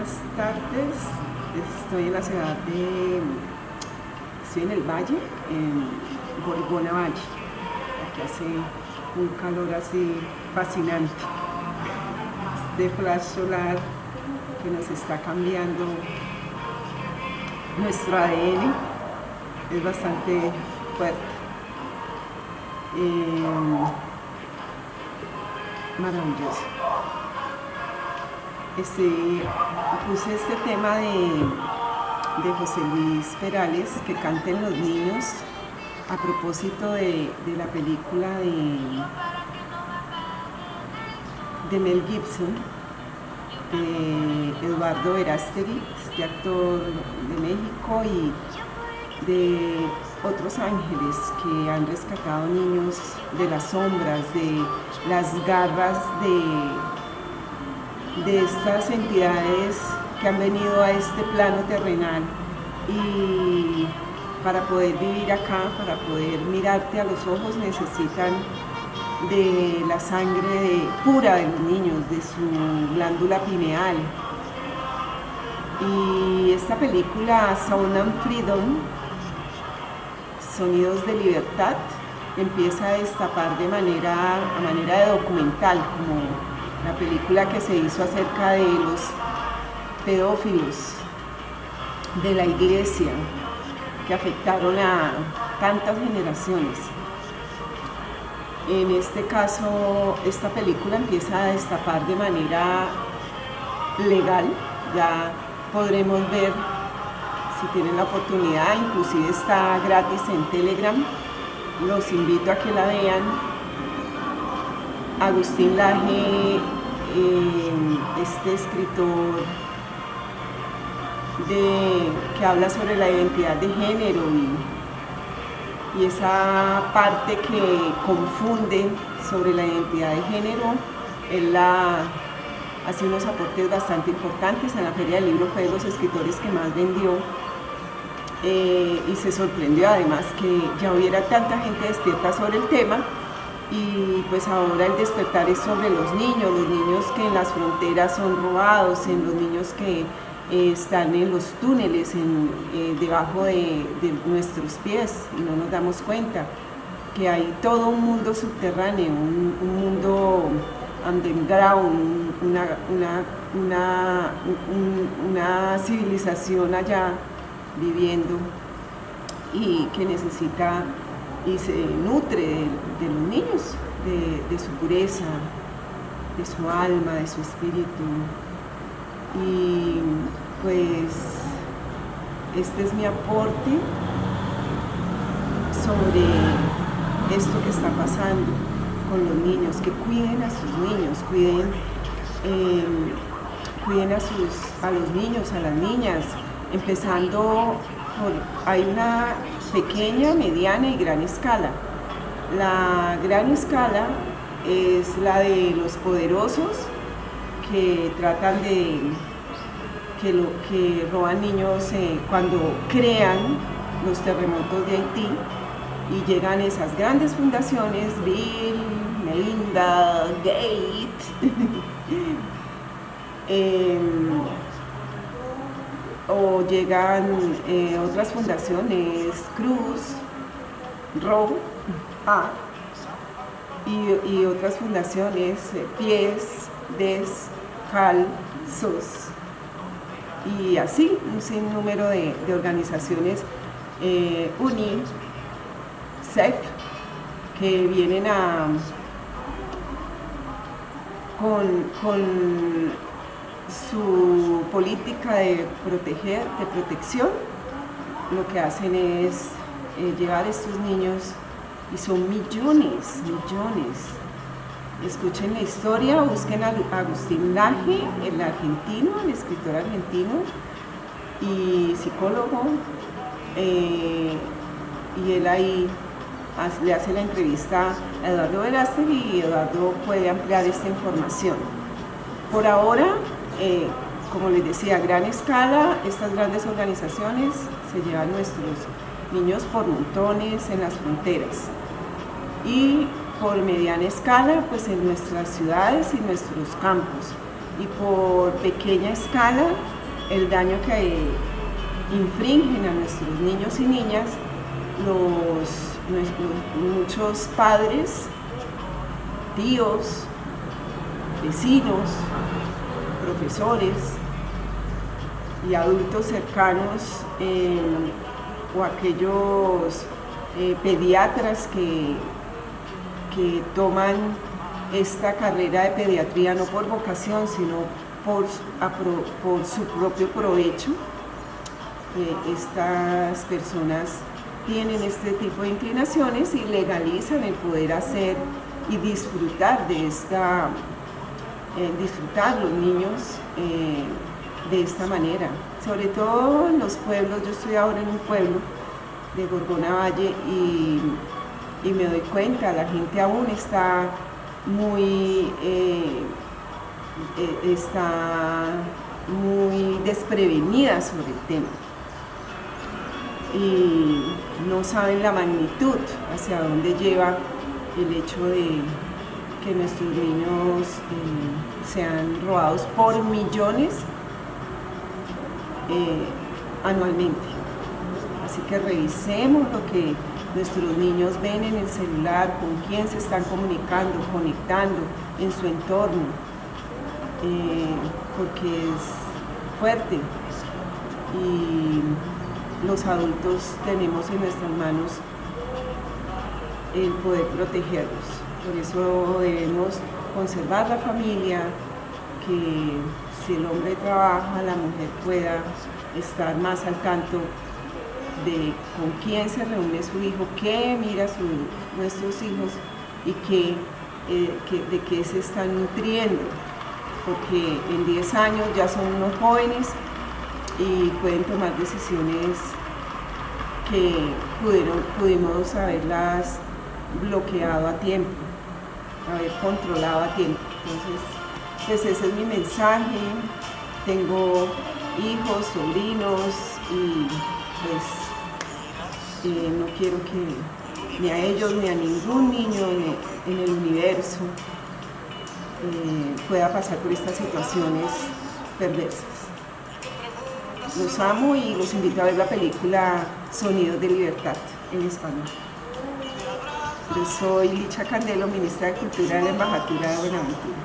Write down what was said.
buenas tardes. Estoy en la ciudad de... Estoy en el valle, en Gorgona Valle. Aquí hace un calor así fascinante. Este flash solar que nos está cambiando nuestro ADN es bastante fuerte. Maravilloso. Puse este tema de José Luis Perales, que canten los niños, a propósito de la película de Mel Gibson, de Eduardo Verástegui, este actor de México, y de otros ángeles que han rescatado niños de las sombras, de las garras de estas entidades que han venido a este plano terrenal, y para poder vivir acá, para poder mirarte a los ojos, necesitan de la sangre pura de los niños, de su glándula pineal. Y esta película, Sound and Freedom, Sonidos de Libertad, empieza a destapar a manera de documental, como la película que se hizo acerca de los pedófilos de la iglesia que afectaron a tantas generaciones. En este caso, esta película empieza a destapar de manera legal. Ya podremos ver, si tienen la oportunidad, inclusive está gratis en Telegram. Los invito a que la vean. Agustín Laje, este escritor que habla sobre la identidad de género y esa parte que confunde sobre la identidad de género, él hace unos aportes bastante importantes. En la Feria del Libro fue de los escritores que más vendió, y se sorprendió además que ya hubiera tanta gente despierta sobre el tema. Y pues ahora el despertar es sobre los niños que en las fronteras son robados, en los niños que están en los túneles, debajo de nuestros pies, y no nos damos cuenta que hay todo un mundo subterráneo, un mundo underground, una civilización allá viviendo, y que necesita y se nutre de los niños, de su pureza, de su alma, de su espíritu. Y pues este es mi aporte sobre esto que está pasando con los niños, que cuiden a sus niños, cuiden a los niños, a las niñas, empezando hay una pequeña, mediana y gran escala. La gran escala es la de los poderosos, que tratan que roban niños cuando crean los terremotos de Haití, y llegan esas grandes fundaciones, Bill, Melinda Gates, o llegan otras fundaciones, Cruz, Row, y otras fundaciones, Pies Descalzos, y así un sinnúmero de organizaciones, UNICEF, que vienen con su política de protección. Lo que hacen es llevar a estos niños, y son millones. Escuchen la historia, busquen a Agustín Laje, el argentino, el escritor argentino y psicólogo, y él ahí le hace la entrevista a Eduardo Verástegui, y Eduardo puede ampliar esta información. Por ahora, como les decía, a gran escala, estas grandes organizaciones se llevan nuestros niños por montones en las fronteras, y por mediana escala, pues en nuestras ciudades y nuestros campos. y por pequeña escala el daño que infringen a nuestros niños y niñas muchos padres, tíos, vecinos, profesores y adultos cercanos, o aquellos pediatras que toman esta carrera de pediatría no por vocación, sino por su propio provecho. Estas personas tienen este tipo de inclinaciones y legalizan el poder hacer y disfrutar de disfrutar los niños de esta manera. Sobre todo en los pueblos. Yo estoy ahora en un pueblo de Gorgona Valle y me doy cuenta, la gente aún está muy desprevenida sobre el tema y no saben la magnitud hacia dónde lleva el hecho de que nuestros niños sean robados por millones anualmente. Así que revisemos lo que nuestros niños ven en el celular, con quién se están comunicando, conectando en su entorno, porque es fuerte y los adultos tenemos en nuestras manos el poder protegerlos. Por eso debemos conservar la familia, que si el hombre trabaja, la mujer pueda estar más al tanto de con quién se reúne su hijo, qué mira nuestros hijos y de qué se están nutriendo, porque en 10 años ya son unos jóvenes y pueden tomar decisiones que pudimos haberlas bloqueado a tiempo, haber controlado a tiempo. Entonces, pues ese es mi mensaje. Tengo hijos, sobrinos y pues no quiero que ni a ellos ni a ningún niño en el universo pueda pasar por estas situaciones perversas. Los amo y los invito a ver la película Sonidos de Libertad en español. Yo soy Licha Candelo, ministra de Cultura de la Embajadura de Buenaventura.